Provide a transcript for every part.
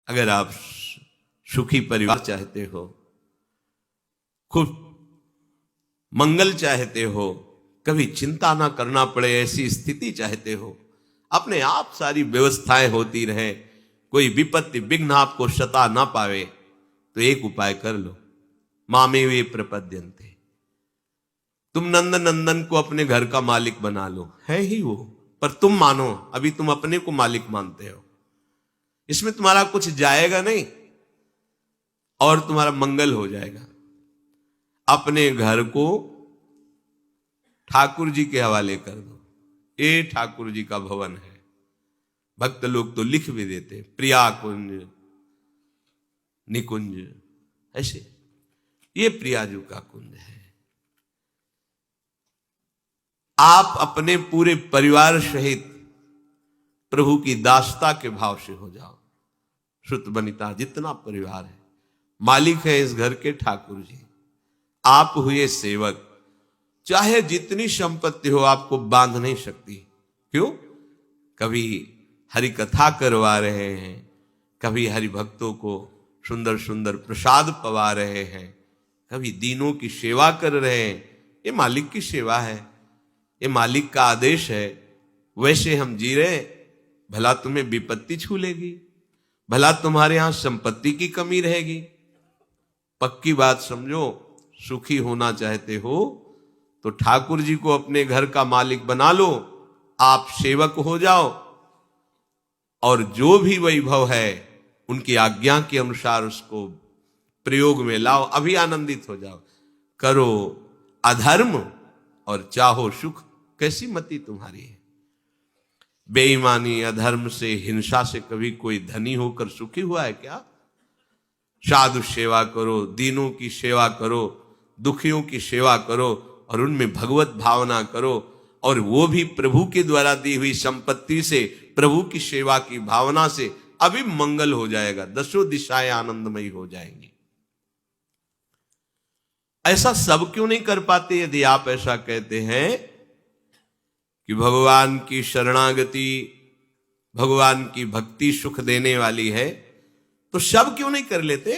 अगर आप सुखी परिवार चाहते हो, खूब मंगल चाहते हो, कभी चिंता ना करना पड़े ऐसी स्थिति चाहते हो, अपने आप सारी व्यवस्थाएं होती रहे, कोई विपत्ति विघ्न आपको सता ना पावे, तो एक उपाय कर लो। मामे वे प्रपद्यन्ते, तुम नंद नंदन को अपने घर का मालिक बना लो। है ही वो, पर तुम मानो, अभी तुम अपने को मालिक मानते हो, इसमें तुम्हारा कुछ जाएगा नहीं और तुम्हारा मंगल हो जाएगा। अपने घर को ठाकुर जी के हवाले कर दो। ये ठाकुर जी का भवन है। भक्त लोग तो लिख भी देते, प्रिया कुंज निकुंज, ऐसे ये प्रियाजू का कुंज है। आप अपने पूरे परिवार सहित प्रभु की दासता के भाव से हो जाओ। श्रुत बनिता जितना परिवार है, मालिक है इस घर के ठाकुर जी, आप हुए सेवक। चाहे जितनी संपत्ति हो, आपको बांध नहीं सकती। क्यों? कभी हरि कथा करवा रहे हैं, कभी हरि भक्तों को सुंदर सुंदर प्रसाद पवा रहे हैं, कभी दीनों की सेवा कर रहे हैं। ये मालिक की सेवा है, ये मालिक का आदेश है। वैसे हम जी रहे, भला तुम्हें विपत्ति छू लेगी, भला तुम्हारे यहां संपत्ति की कमी रहेगी। पक्की बात समझो, सुखी होना चाहते हो तो ठाकुर जी को अपने घर का मालिक बना लो, आप सेवक हो जाओ, और जो भी वैभव है उनकी आज्ञा के अनुसार उसको प्रयोग में लाओ। अभी आनंदित हो जाओ। करो अधर्म और चाहो सुख। कैसी मति तुम्हारी है? बेईमानी अधर्म से हिंसा से कभी कोई धनी होकर सुखी हुआ है क्या? साधु सेवा करो, दीनों की सेवा करो, दुखियों की सेवा करो और उनमें भगवत भावना करो, और वो भी प्रभु के द्वारा दी हुई संपत्ति से, प्रभु की सेवा की भावना से अभी मंगल हो जाएगा। दसों दिशाएं आनंदमयी हो जाएंगी। ऐसा सब क्यों नहीं कर पाते? यदि आप ऐसा कहते हैं कि भगवान की शरणागति, भगवान की भक्ति सुख देने वाली है, तो सब क्यों नहीं कर लेते?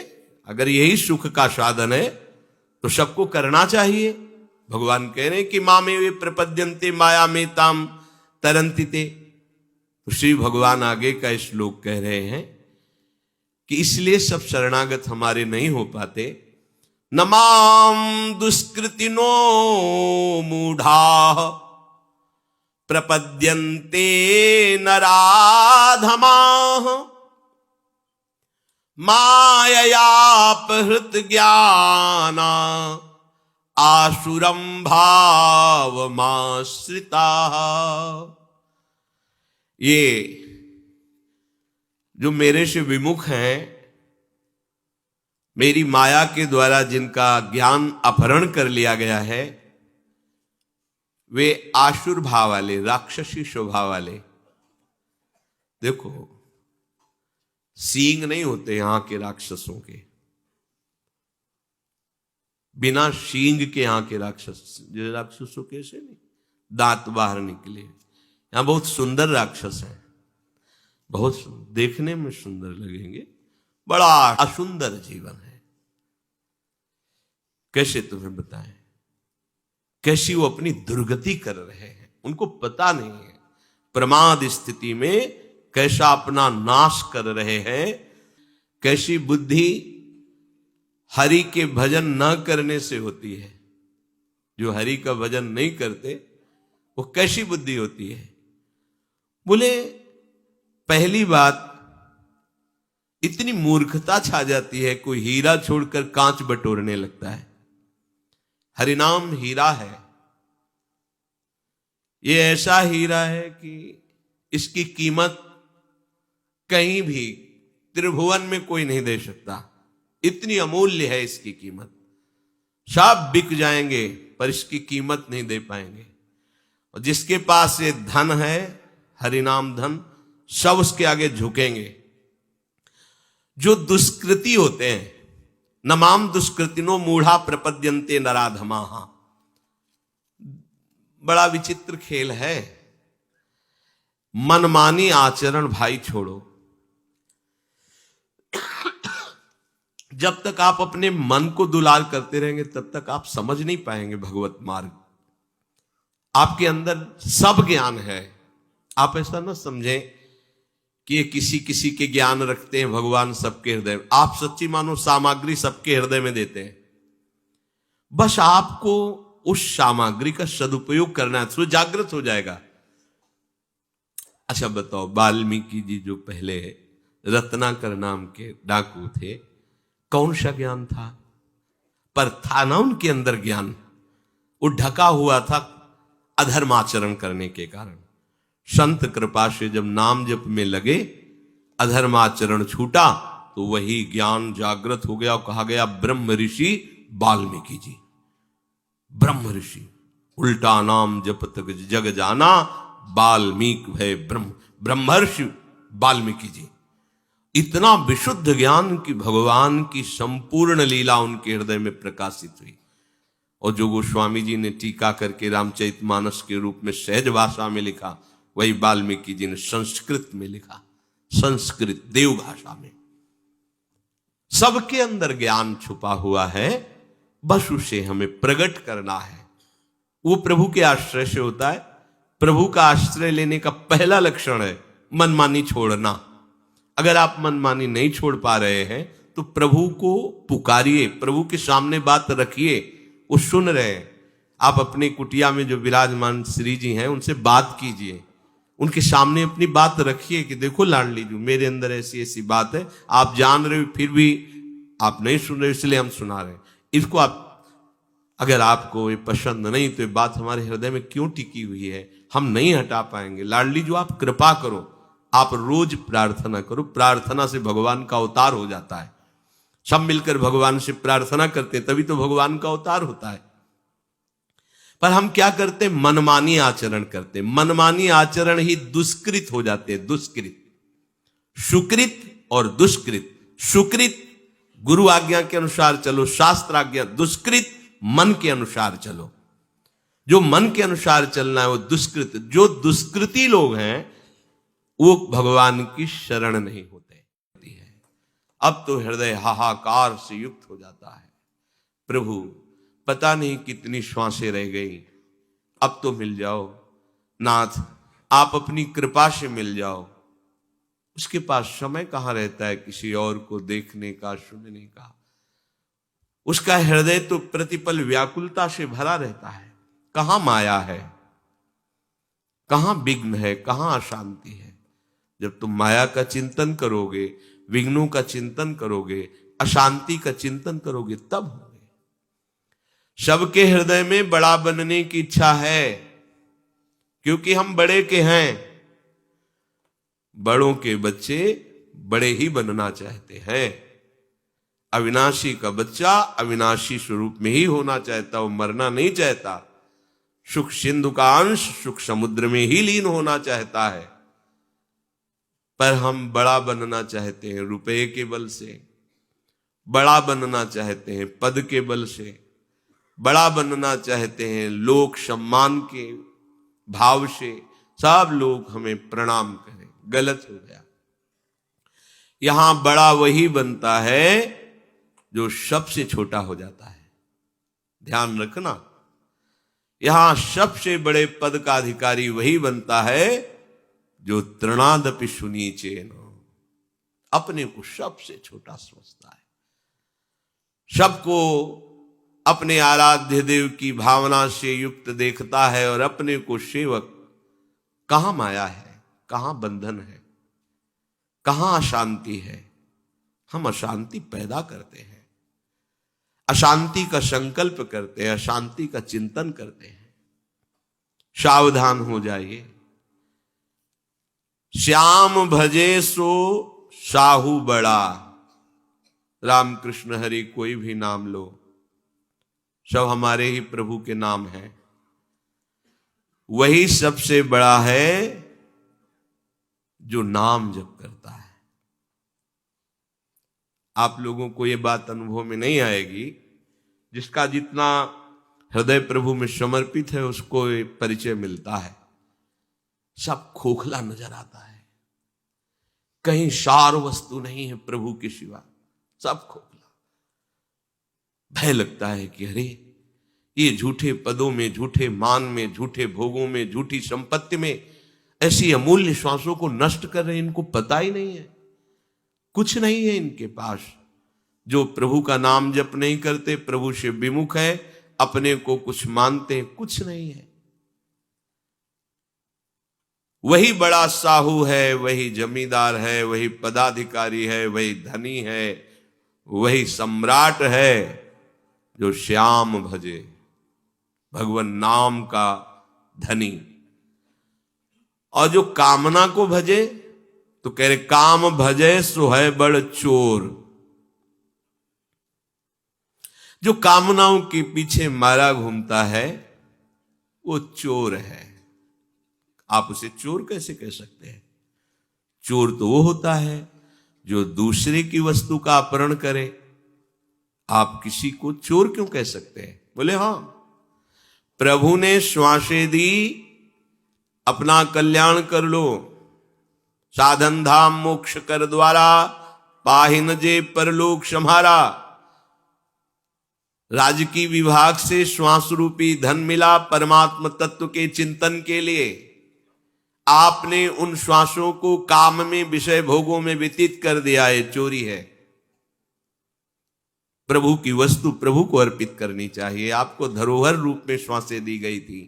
अगर यही सुख का साधन है तो सबको करना चाहिए। भगवान कह रहे हैं कि मामे वे प्रपद्यन्ते माया में ताम तरंतिते। तो श्री भगवान आगे का श्लोक कह रहे हैं कि इसलिए सब शरणागत हमारे नहीं हो पाते। नमाम दुष्कृतिनो मूढ़ा प्रपद्यन्ते नराधमाः माययापहृत ज्ञाना आसुरम भावमाश्रिता। ये जो मेरे से विमुख हैं, मेरी माया के द्वारा जिनका ज्ञान अपहरण कर लिया गया है, वे आसुर भाव वाले, राक्षसी स्वभाव वाले। देखो, सींग नहीं होते यहां के राक्षसों के, बिना सींग के यहां के राक्षसों कैसे नहीं, दांत बाहर निकले। यहां बहुत सुंदर राक्षस हैं, बहुत देखने में सुंदर लगेंगे, बड़ा असुंदर जीवन है। कैसे तुम्हें बताएं, कैसी वो अपनी दुर्गति कर रहे हैं, उनको पता नहीं है। प्रमाद स्थिति में कैसा अपना नाश कर रहे हैं, कैसी बुद्धि हरि के भजन न करने से होती है। जो हरि का भजन नहीं करते वो कैसी बुद्धि होती है? बोले, पहली बात, इतनी मूर्खता छा जाती है, कोई हीरा छोड़कर कांच बटोरने लगता है। हरिनाम हीरा है, ये ऐसा हीरा है कि इसकी कीमत कहीं भी त्रिभुवन में कोई नहीं दे सकता। इतनी अमूल्य है इसकी कीमत। सब बिक जाएंगे पर इसकी कीमत नहीं दे पाएंगे। और जिसके पास ये धन है, हरिनाम धन, सब उसके आगे झुकेंगे। जो दुष्कृति होते हैं, नमाम दुष्कृतिनो मूढ़ा प्रपद्यन्ते नराधमाः, बड़ा विचित्र खेल है। मनमानी आचरण भाई छोड़ो। जब तक आप अपने मन को दुलार करते रहेंगे तब तक आप समझ नहीं पाएंगे भगवत मार्ग। आपके अंदर सब ज्ञान है। आप ऐसा ना समझें कि ये किसी किसी के ज्ञान रखते हैं, भगवान सबके हृदय में। आप सच्ची मानो सामग्री सबके हृदय में देते हैं, बस आपको उस सामग्री का सदुपयोग करना है, तो जागृत हो जाएगा। अच्छा बताओ, वाल्मीकि जी जो पहले रत्नाकर नाम के डाकू थे, कौन सा ज्ञान था? पर था ना उनके अंदर ज्ञान, वो ढका हुआ था अधर्माचरण करने के कारण। संत कृपा से जब नाम जप में लगे, अधर्माचरण छूटा, तो वही ज्ञान जागृत हो गया और कहा गया ब्रह्म ऋषि वाल्मीकि जी। ब्रह्म ऋषि, उल्टा नाम जपत जग जाना, वाल्मीकि भय ब्रह्म, ब्रह्मर्षि वाल्मीकि जी। इतना विशुद्ध ज्ञान की भगवान की संपूर्ण लीला उनके हृदय में प्रकाशित हुई। और जो गोस्वामी जी ने टीका करके रामचरितमानस के रूप में सहज भाषा में लिखा, वही वाल्मीकि जी ने संस्कृत में लिखा, संस्कृत देव भाषा में। सबके अंदर ज्ञान छुपा हुआ है, बस उसे हमें प्रकट करना है। वो प्रभु के आश्रय से होता है। प्रभु का आश्रय लेने का पहला लक्षण है मनमानी छोड़ना। अगर आप मनमानी नहीं छोड़ पा रहे हैं तो प्रभु को पुकारिए, प्रभु के सामने बात रखिए, वो सुन रहे हैं। आप अपनी कुटिया में जो विराजमान श्री जी हैं उनसे बात कीजिए, उनके सामने अपनी बात रखिए कि देखो लाडली जी, मेरे अंदर ऐसी ऐसी बात है, आप जान रहे हो फिर भी आप नहीं सुन रहे, इसलिए हम सुना रहे हैं। इसको आप, अगर आपको ये पसंद नहीं तो ये बात हमारे हृदय में क्यों टिकी हुई है, हम नहीं हटा पाएंगे। लाडली जो आप कृपा करो, आप रोज प्रार्थना करो, प्रार्थना से भगवान का अवतार हो जाता है। सब मिलकर भगवान से प्रार्थना करते तभी तो भगवान का अवतार होता है। पर हम क्या करते, मनमानी आचरण करते। मनमानी आचरण ही दुष्कृत हो जाते हैं, दुष्कृत। सुकृत और दुष्कृत। सुकृत गुरु आज्ञा के अनुसार चलो, शास्त्र आज्ञा। दुष्कृत मन के अनुसार चलो। जो मन के अनुसार चलना है वो दुष्कृत। जो दुष्कृति लोग हैं वो भगवान की शरण नहीं होते। अब तो हृदय हाहाकार से युक्त हो जाता है, प्रभु पता नहीं कितनी श्वासें रह गई, अब तो मिल जाओ नाथ, आप अपनी कृपा से मिल जाओ। उसके पास समय कहां रहता है किसी और को देखने का, सुनने का। उसका हृदय तो प्रतिपल व्याकुलता से भरा रहता है। कहां माया है, कहां विघ्न है, कहां अशांति है। जब तुम माया का चिंतन करोगे, विघ्नों का चिंतन करोगे, अशांति का चिंतन करोगे, तब होंगे। सबके हृदय में बड़ा बनने की इच्छा है, क्योंकि हम बड़े के हैं। बड़ों के बच्चे बड़े ही बनना चाहते हैं। अविनाशी का बच्चा अविनाशी स्वरूप में ही होना चाहता, वो मरना नहीं चाहता। सुख सिंधु का अंश सुख समुद्र में ही लीन होना चाहता है। पर हम बड़ा बनना चाहते हैं रुपए के बल से, बड़ा बनना चाहते हैं पद के बल से, बड़ा बनना चाहते हैं लोक सम्मान के भाव से। सब लोग हमें प्रणाम करें, गलत हो गया। यहां बड़ा वही बनता है जो सबसे छोटा हो जाता है। ध्यान रखना, यहां सबसे बड़े पद का अधिकारी वही बनता है जो तृणादपि सुनीचेन, अपने को सबसे छोटा समझता है, सबको अपने आराध्य देव की भावना से युक्त देखता है और अपने को सेवक। कहां माया है, कहां बंधन है, कहां अशांति है। हम अशांति पैदा करते हैं, अशांति का संकल्प करते हैं, अशांति का चिंतन करते हैं। सावधान हो जाइए। श्याम भजे सो साहू बड़ा। रामकृष्ण हरि कोई भी नाम लो, सब हमारे ही प्रभु के नाम हैं। वही सबसे बड़ा है जो नाम जप करता है। आप लोगों को यह बात अनुभव में नहीं आएगी, जिसका जितना हृदय प्रभु में समर्पित है उसको परिचय मिलता है। सब खोखला नजर आता है, कहीं सार वस्तु नहीं है प्रभु के सिवा, सब खोखला। भय लगता है कि अरे ये झूठे पदों में, झूठे मान में, झूठे भोगों में, झूठी संपत्ति में ऐसी अमूल्य श्वासों को नष्ट कर रहे हैं, इनको पता ही नहीं है, कुछ नहीं है इनके पास। जो प्रभु का नाम जप नहीं करते, प्रभु से विमुख है, अपने को कुछ मानते हैं, कुछ नहीं है। वही बड़ा साहू है, वही जमींदार है, वही पदाधिकारी है, वही धनी है, वही सम्राट है जो श्याम भजे, भगवान नाम का धनी। और जो कामना को भजे तो कह रहे काम भजे सो है बड़ चोर। जो कामनाओं के पीछे मारा घूमता है वो चोर है। आप उसे चोर कैसे कह सकते हैं? चोर तो वो होता है जो दूसरे की वस्तु का अपहरण करे। आप किसी को चोर क्यों कह सकते हैं? बोले हां, प्रभु ने श्वासें दी, अपना कल्याण कर लो, साधन धाम मोक्ष कर द्वारा, पाहिन जे परलोक सम्हारा। राजकीय विभाग से श्वास रूपी धन मिला परमात्म तत्व के चिंतन के लिए। आपने उन श्वासों को काम में, विषय भोगों में व्यतीत कर दिया है, चोरी है। प्रभु की वस्तु प्रभु को अर्पित करनी चाहिए। आपको धरोहर रूप में श्वासें दी गई थी।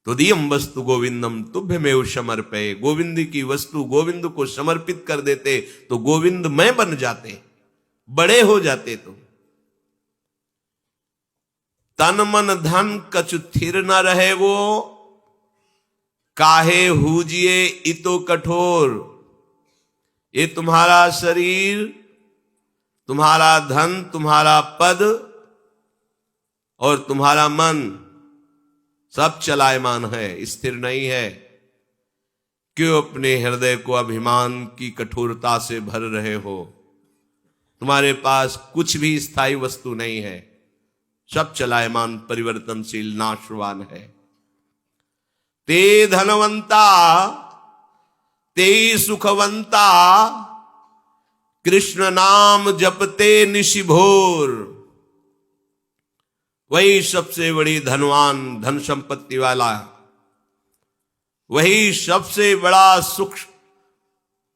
तो दियम वस्तु गोविंदम तुभ्यमेव समर्पये। गोविंद की वस्तु गोविंद को समर्पित कर देते तो गोविंद मैं बन जाते, बड़े हो जाते। तो तन मन धन कछु थिर न रहे वो, काहे हुजिए इतो कठोर। ये तुम्हारा शरीर, तुम्हारा धन, तुम्हारा पद और तुम्हारा मन सब चलायमान है, स्थिर नहीं है। क्यों अपने हृदय को अभिमान की कठोरता से भर रहे हो? तुम्हारे पास कुछ भी स्थायी वस्तु नहीं है, सब चलायमान, परिवर्तनशील, नाशवान है। ते धनवंता ते सुखवंता, कृष्ण नाम जपते निशिभोर। वही सबसे बड़ी धनवान, धन संपत्ति वाला, वही सबसे बड़ा सुख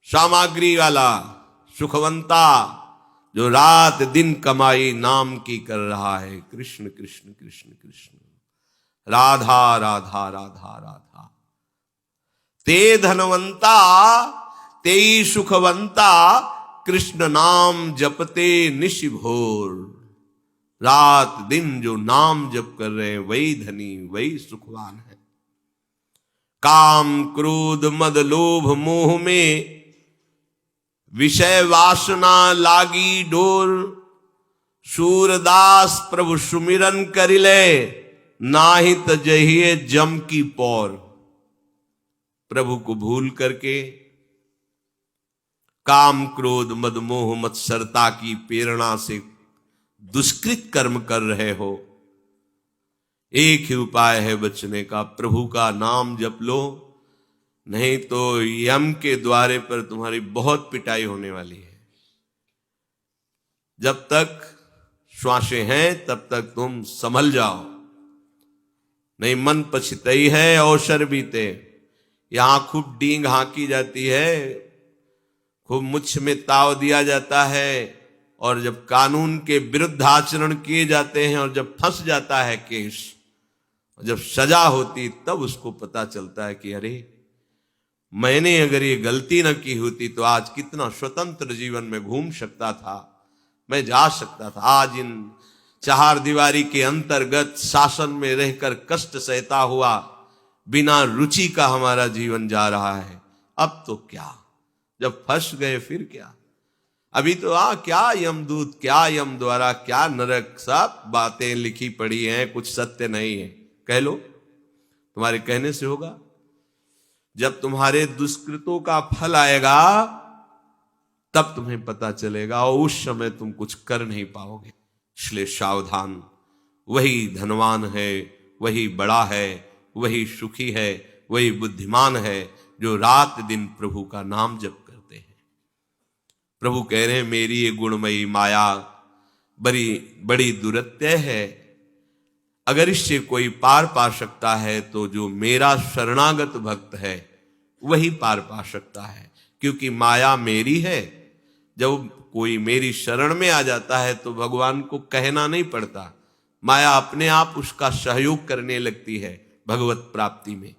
सामग्री वाला, सुखवंता, जो रात दिन कमाई नाम की कर रहा है। कृष्ण कृष्ण कृष्ण कृष्ण, राधा राधा राधा राधा। ते धनवंता ते सुखवंता, कृष्ण नाम जपते निशिभोर। रात दिन जो नाम जप कर रहे हैं वही धनी, वही सुखवान है। काम क्रोध मद लोभ मोह में, विषय वासना लागी डोर। सूरदास प्रभु सुमिरन करिले, नाहित जहिए जम की पौर। प्रभु को भूल करके काम क्रोध मद मोह मत्सरता की प्रेरणा से दुष्कृत कर्म कर रहे हो। एक ही उपाय है बचने का, प्रभु का नाम जप लो, नहीं तो यम के द्वारे पर तुम्हारी बहुत पिटाई होने वाली है। जब तक श्वासें हैं तब तक तुम संभल जाओ, नहीं मन पछतई है अवसर बीते। यहां खूब डींग हाँकी जाती है, खूब मुछ में ताव दिया जाता है, और जब कानून के विरुद्ध आचरण किए जाते हैं और जब फंस जाता है केस, जब सजा होती, तब उसको पता चलता है कि अरे मैंने अगर ये गलती न की होती तो आज कितना स्वतंत्र जीवन में घूम सकता था, मैं जा सकता था। आज इन चार दीवारी के अंतर्गत शासन में रहकर कष्ट सहता हुआ बिना रुचि का हमारा जीवन जा रहा है। अब तो क्या, जब फंस गए फिर क्या? अभी तो क्या यमदूत, क्या यम द्वारा, क्या नरक, सब बातें लिखी पड़ी हैं, कुछ सत्य नहीं है। कह लो, तुम्हारे कहने से होगा? जब तुम्हारे दुष्कृतों का फल आएगा तब तुम्हें पता चलेगा, और उस समय तुम कुछ कर नहीं पाओगे। इसलिए सावधान। वही धनवान है, वही बड़ा है, वही सुखी है, वही बुद्धिमान है जो रात दिन प्रभु का नाम जप करते हैं। प्रभु कह रहे हैं मेरी ये गुणमयी माया बड़ी बड़ी दुरत्यय है। अगर इससे कोई पार पा सकता है तो जो मेरा शरणागत भक्त है वही पार पा सकता है, क्योंकि माया मेरी है। जब कोई मेरी शरण में आ जाता है तो भगवान को कहना नहीं पड़ता, माया अपने आप उसका सहयोग करने लगती है भगवत प्राप्ति में।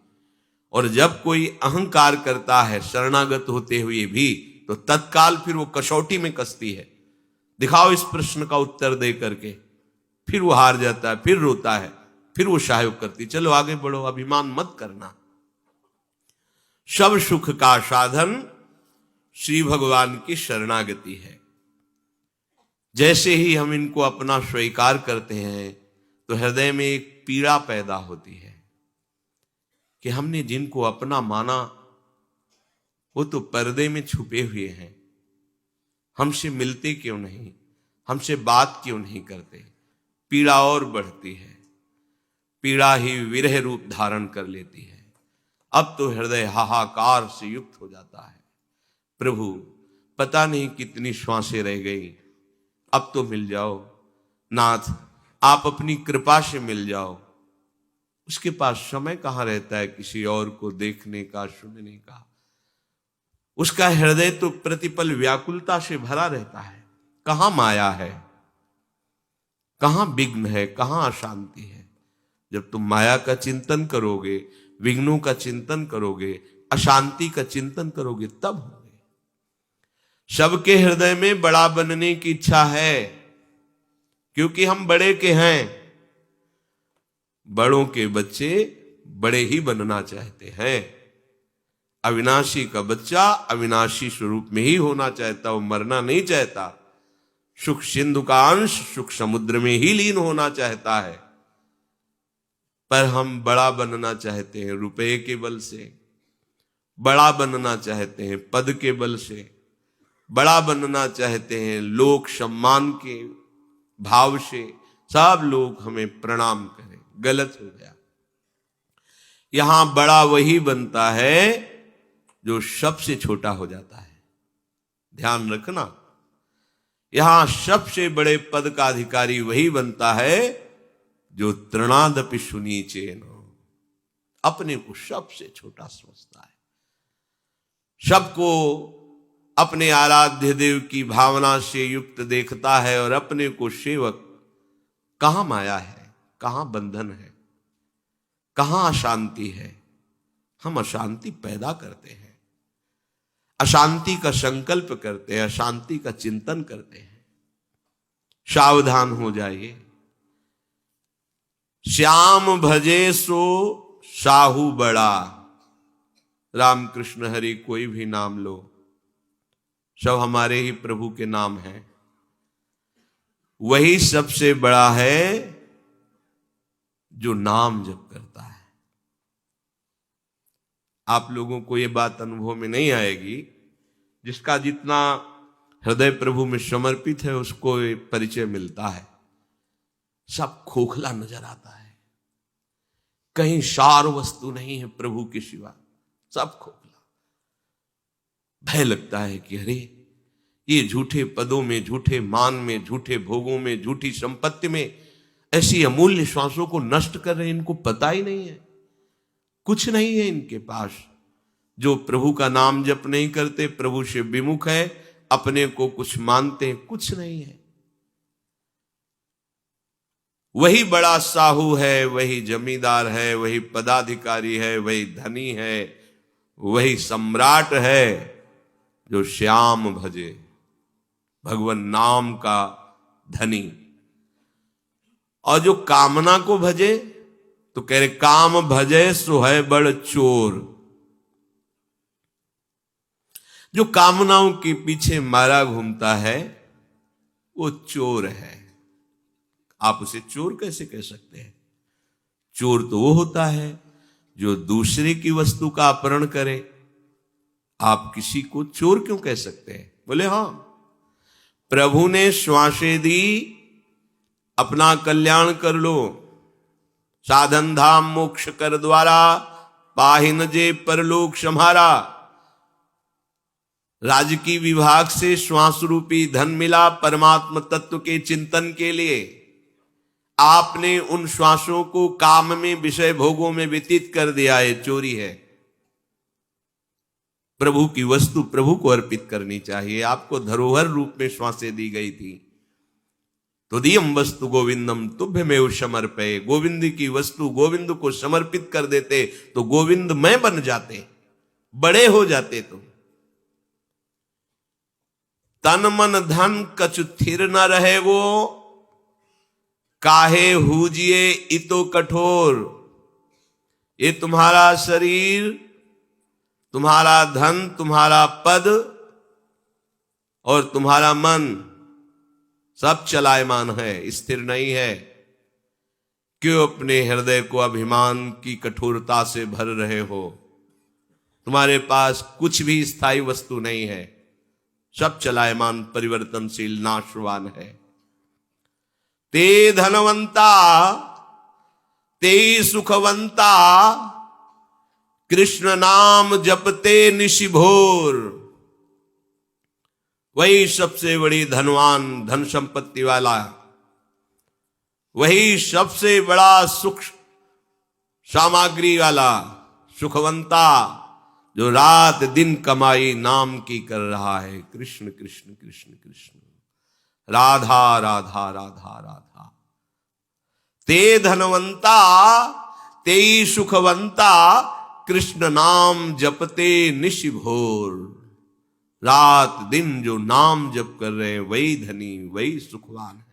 और जब कोई अहंकार करता है शरणागत होते हुए भी, तो तत्काल फिर वो कसौटी में कसती है, दिखाओ इस प्रश्न का उत्तर दे करके। फिर वो हार जाता है, फिर रोता है, फिर वो सहयोग करती, चलो आगे बढ़ो, अभिमान मत करना। सब सुख का साधन श्री भगवान की शरणागति है। जैसे ही हम इनको अपना स्वीकार करते हैं तो हृदय में एक पीड़ा पैदा होती है कि हमने जिनको अपना माना वो तो पर्दे में छुपे हुए हैं, हमसे मिलते क्यों नहीं, हमसे बात क्यों नहीं करते। पीड़ा और बढ़ती है, पीड़ा ही विरह रूप धारण कर लेती है। अब तो हृदय हाहाकार से युक्त हो जाता है, प्रभु पता नहीं कितनी श्वासें रह गई, अब तो मिल जाओ नाथ, आप अपनी कृपा से मिल जाओ। उसके पास समय कहां रहता है किसी और को देखने का, सुनने का। उसका हृदय तो प्रतिपल व्याकुलता से भरा रहता है। कहां माया है, कहां विघ्न है, कहां अशांति है। जब तुम माया का चिंतन करोगे, विघ्नों का चिंतन करोगे, अशांति का चिंतन करोगे, तब होगे। सबके हृदय में बड़ा बनने की इच्छा है, क्योंकि हम बड़े के हैं। बड़ों के बच्चे बड़े ही बनना चाहते हैं। अविनाशी का बच्चा अविनाशी स्वरूप में ही होना चाहता, वो मरना नहीं चाहता। सुख सिंधु का अंश सुख समुद्र में ही लीन होना चाहता है। पर हम बड़ा बनना चाहते हैं रुपए के बल से, बड़ा बनना चाहते हैं पद के बल से, बड़ा बनना चाहते हैं लोक सम्मान के भाव से। सब लोग हमें प्रणाम करें, गलत हो गया। यहां बड़ा वही बनता है जो सबसे छोटा हो जाता है। ध्यान रखना, यहां सबसे बड़े पद का अधिकारी वही बनता है जो तृणादपि सुनीचेन, अपने को सबसे छोटा समझता है, सबको अपने आराध्य देव की भावना से युक्त देखता है और अपने को सेवक। कहां माया है, कहां बंधन है, कहां अशांति है। हम अशांति पैदा करते हैं, अशांति का संकल्प करते हैं, अशांति का चिंतन करते हैं। सावधान हो जाइए। श्याम भजे सो साहू बड़ा। रामकृष्ण हरि कोई भी नाम लो, सब हमारे ही प्रभु के नाम हैं। वही सबसे बड़ा है जो नाम जप करता है। आप लोगों को यह बात अनुभव में नहीं आएगी, जिसका जितना हृदय प्रभु में समर्पित है उसको परिचय मिलता है। सब खोखला नजर आता है, कहीं सार वस्तु नहीं है प्रभु के सिवा, सब खोखला। भय लगता है कि अरे ये झूठे पदों में, झूठे मान में, झूठे भोगों में, झूठी संपत्ति में ऐसी अमूल्य श्वासों को नष्ट कर रहे हैं। इनको पता ही नहीं है, कुछ नहीं है इनके पास। जो प्रभु का नाम जप नहीं करते, प्रभु से विमुख है, अपने को कुछ मानते हैं, कुछ नहीं है। वही बड़ा साहू है, वही जमींदार है, वही पदाधिकारी है, वही धनी है, वही सम्राट है जो श्याम भजे, भगवान नाम का धनी। और जो कामना को भजे तो कह रहे काम भजे सो है बड़ चोर। जो कामनाओं के पीछे मारा घूमता है वो चोर है। आप उसे चोर कैसे कह सकते हैं? चोर तो वो होता है जो दूसरे की वस्तु का अपहरण करे। आप किसी को चोर क्यों कह सकते हैं? बोले हां, प्रभु ने श्वासें दी, अपना कल्याण कर लो, साधन धाम मोक्ष कर द्वारा, पाहिन जे परलोक सम्हारा। राजकीय विभाग से श्वास रूपी धन मिला परमात्म तत्व के चिंतन के लिए, आपने उन श्वासों को काम में विषय भोगों में व्यतीत कर दिया है, चोरी है। प्रभु की वस्तु प्रभु को अर्पित करनी चाहिए। आपको धरोहर रूप में श्वासें दी गई थी। तो दियम वस्तु गोविंदम तुभ्यमेव समर्पये, गोविंद की वस्तु गोविंद को समर्पित कर देते तो गोविंद मैं बन जाते, बड़े हो जाते। तो तन मन धन कछु थिर न रहे वो, काहे हुजिए इतो कठोर। ये तुम्हारा शरीर, तुम्हारा धन, तुम्हारा पद और तुम्हारा मन सब चलायमान है, स्थिर नहीं है। क्यों अपने हृदय को अभिमान की कठोरता से भर रहे हो? तुम्हारे पास कुछ भी स्थायी वस्तु नहीं है, सब चलायमान परिवर्तनशील नाशवान है। ते धनवंता ते सुखवंता, कृष्ण नाम जपते निशिभोर। वही सबसे बड़ी धनवान, धन संपत्ति वाला, वही सबसे बड़ा सुख सामग्री वाला सुखवंता, जो रात दिन कमाई नाम की कर रहा है। कृष्ण कृष्ण कृष्ण कृष्ण, राधा राधा राधा राधा। ते धनवंता ते सुखवंता, कृष्ण नाम जपते निशिभोर। रात दिन जो नाम जप कर रहे हैं वही धनी, वही सुखवान है।